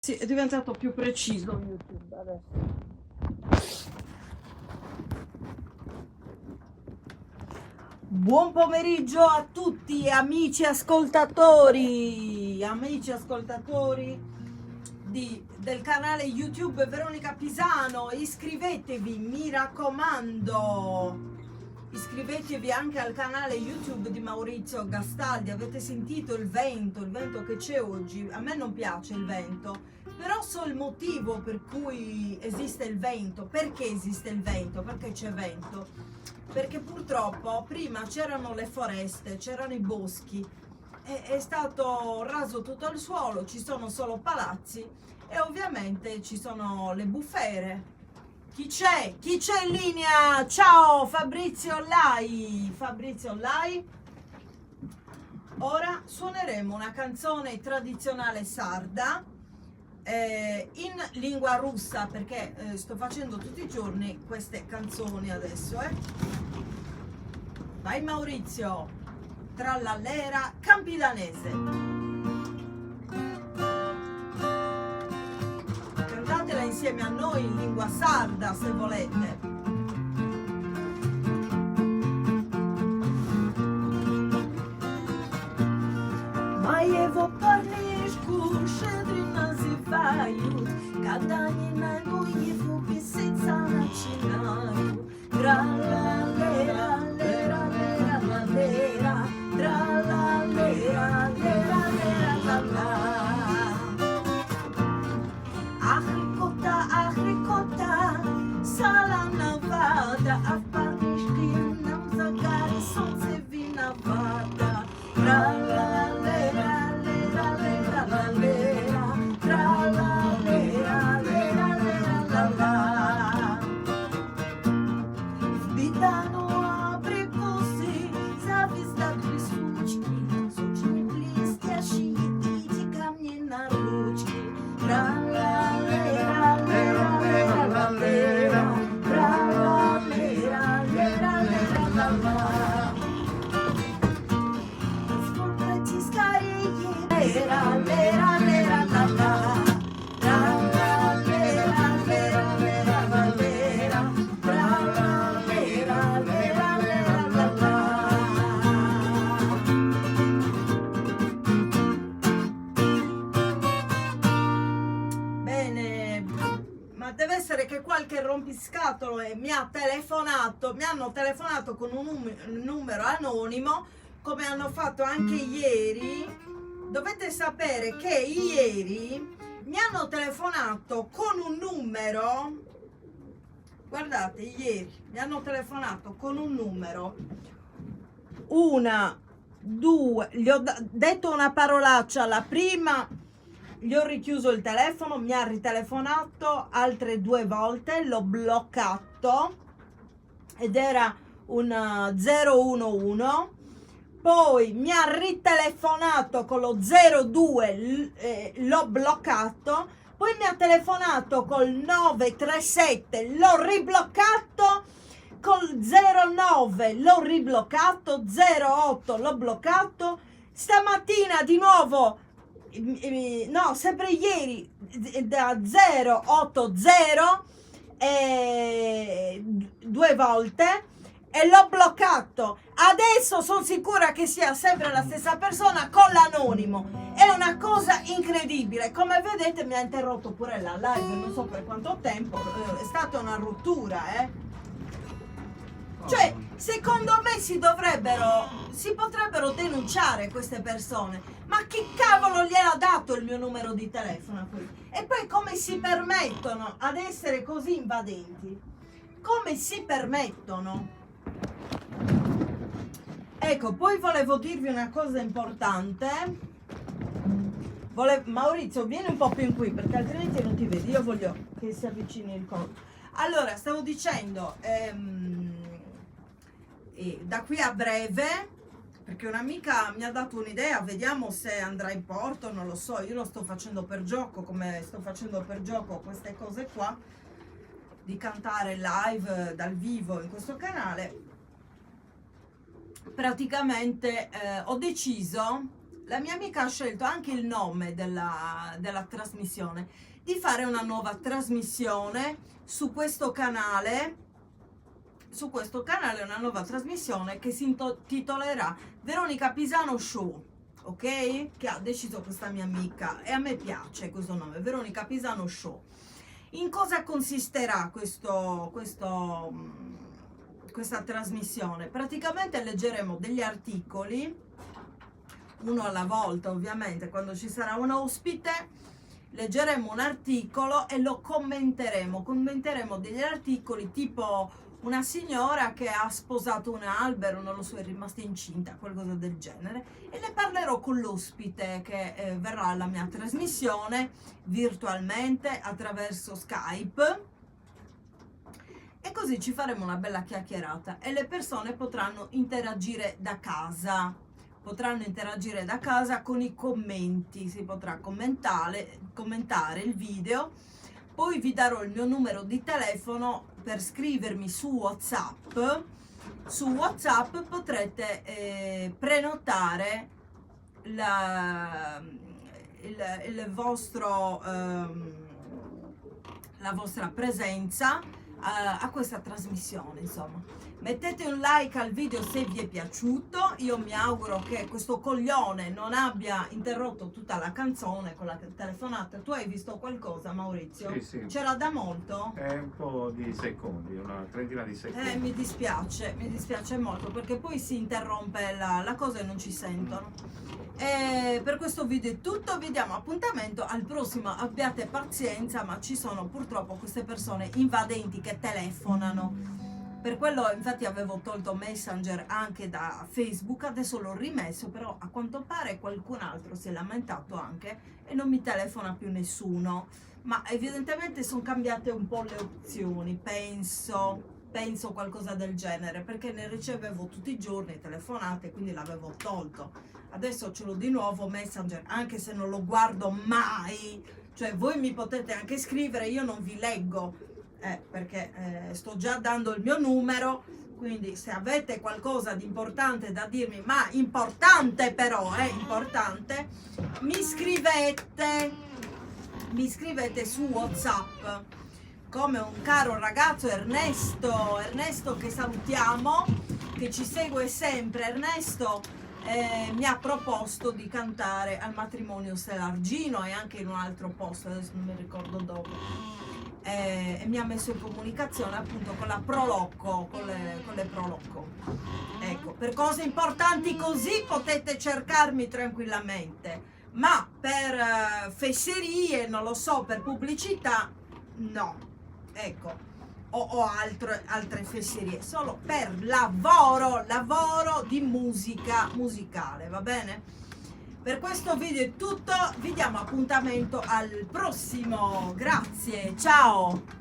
Sì, è diventato più preciso YouTube adesso. Buon pomeriggio a tutti amici ascoltatori del canale YouTube Veronica Pisano. Iscrivetevi, mi raccomando. Iscrivetevi anche al canale YouTube di Maurizio Gastaldi. Avete sentito il vento che c'è oggi? A me non piace il vento, però so il motivo per cui esiste il vento. Perché esiste il vento? Perché c'è vento? Perché purtroppo prima c'erano le foreste, c'erano i boschi, è stato raso tutto il suolo, ci sono solo palazzi e ovviamente ci sono le bufere. Chi c'è? Chi c'è in linea? Ciao Fabrizio Lai. Fabrizio Lai. Ora suoneremo una canzone tradizionale sarda in lingua russa, perché sto facendo tutti i giorni queste canzoni adesso. Vai Maurizio. Trallallera campidanese. Cantatela insieme a noi in lingua sarda se volete. Маево парнишку щедри називають, кадані на Луїву піситься начинаю. Тра-ла-лера, лера, лера, ла, лера, тра-ла-лера, лера, лера, ла-ла. Ах, рикота, салана вада, а в парнишки нам загари сонце виновата. Тра-ла-лера, лера, лера, ла, лера, тра-ла-лера, лера, лера, ла-ла. Вбитано абрикоси, завиздат трясучки, сочные блестящие, идите ко мне на ручки. Тра-ла-лера, лера, лера, ла, лера, тра-ла-лера, лера, лера, ла-ла. Ascoltati скорее, лера, лера, лера, ла-ла. Тра-ла-лера, лера, лера, ла, лера, тра-ла-лера, лера, лера, ла-ла. Bene, ma deve essere che qualche rompiscatole mi hanno telefonato con un numero anonimo, come hanno fatto anche ieri. Dovete sapere che ieri mi hanno telefonato con un numero, guardate, ieri mi hanno telefonato con un numero, una, due, gli ho detto una parolaccia alla prima, gli ho richiuso il telefono, mi ha ritelefonato altre 2 volte, l'ho bloccato ed era un 011, poi mi ha ritelefonato con lo 02, l'ho bloccato, poi mi ha telefonato col 937, l'ho ribloccato, col 09 l'ho ribloccato, 08 l'ho bloccato, stamattina di nuovo, no, sempre ieri, da 080 2 volte e l'ho bloccato. Adesso sono sicura che sia sempre la stessa persona con l'anonimo. È una cosa incredibile. Come vedete mi ha interrotto pure la live, non so per quanto tempo, è stata una rottura, Cioè, secondo me si potrebbero denunciare queste persone. Ma che cavolo gliel'ha dato il mio numero di telefono a qui? E poi come si permettono ad essere così invadenti? Come si permettono? Ecco, poi volevo dirvi una cosa importante. Maurizio, vieni un po' più in qui perché altrimenti non ti vedi. Io voglio che si avvicini il collo. Allora, stavo dicendo, da qui a breve, perché un'amica mi ha dato un'idea, vediamo se andrà in porto, non lo so, io lo sto facendo per gioco, come sto facendo per gioco queste cose qua, di cantare live dal vivo in questo canale. Praticamente ho deciso la mia amica ha scelto anche il nome della trasmissione, di fare una nuova trasmissione su questo canale. Su questo canale una nuova trasmissione che si intitolerà Veronica Pisano Show, ok? Che ha deciso questa mia amica e a me piace questo nome, Veronica Pisano Show. In cosa consisterà questa trasmissione? Praticamente leggeremo degli articoli, uno alla volta ovviamente, quando ci sarà un ospite leggeremo un articolo e lo commenteremo degli articoli tipo una signora che ha sposato un albero, non lo so, è rimasta incinta, qualcosa del genere, e ne parlerò con l'ospite che verrà alla mia trasmissione virtualmente attraverso Skype, e così ci faremo una bella chiacchierata e le persone potranno interagire da casa. Con i commenti, si potrà commentare il video. Poi vi darò il mio numero di telefono per scrivermi su WhatsApp. Su WhatsApp potrete prenotare la vostra presenza a questa trasmissione, insomma. Mettete un like al video se vi è piaciuto. Io mi auguro che questo coglione non abbia interrotto tutta la canzone con la telefonata. Tu hai visto qualcosa, Maurizio? Sì, sì. C'era da molto? È un po' di secondi, una trentina di secondi. Mi dispiace molto perché poi si interrompe la cosa e non ci sentono. Per questo video è tutto, vi diamo appuntamento al prossimo. Abbiate pazienza, ma ci sono purtroppo queste persone invadenti che telefonano. Per quello infatti avevo tolto Messenger anche da Facebook, adesso l'ho rimesso, però a quanto pare qualcun altro si è lamentato anche e non mi telefona più nessuno. Ma evidentemente sono cambiate un po' le opzioni, penso qualcosa del genere, perché ne ricevevo tutti i giorni telefonate, quindi l'avevo tolto. Adesso ce l'ho di nuovo Messenger, anche se non lo guardo mai, cioè voi mi potete anche scrivere, io non vi leggo, perché sto già dando il mio numero, quindi se avete qualcosa di importante da dirmi, ma importante però, importante, mi scrivete su WhatsApp, come un caro ragazzo Ernesto che salutiamo, che ci segue sempre. Ernesto mi ha proposto di cantare al matrimonio Stelargino e anche in un altro posto, adesso non mi ricordo dove, e mi ha messo in comunicazione appunto con la Prolocco, con le Prolocco. Ecco, per cose importanti così potete cercarmi tranquillamente, ma per fesserie, non lo so, per pubblicità no, ecco, o altre fesserie, solo per lavoro di musicale, va bene? Per questo video è tutto, vi diamo appuntamento al prossimo, grazie, ciao!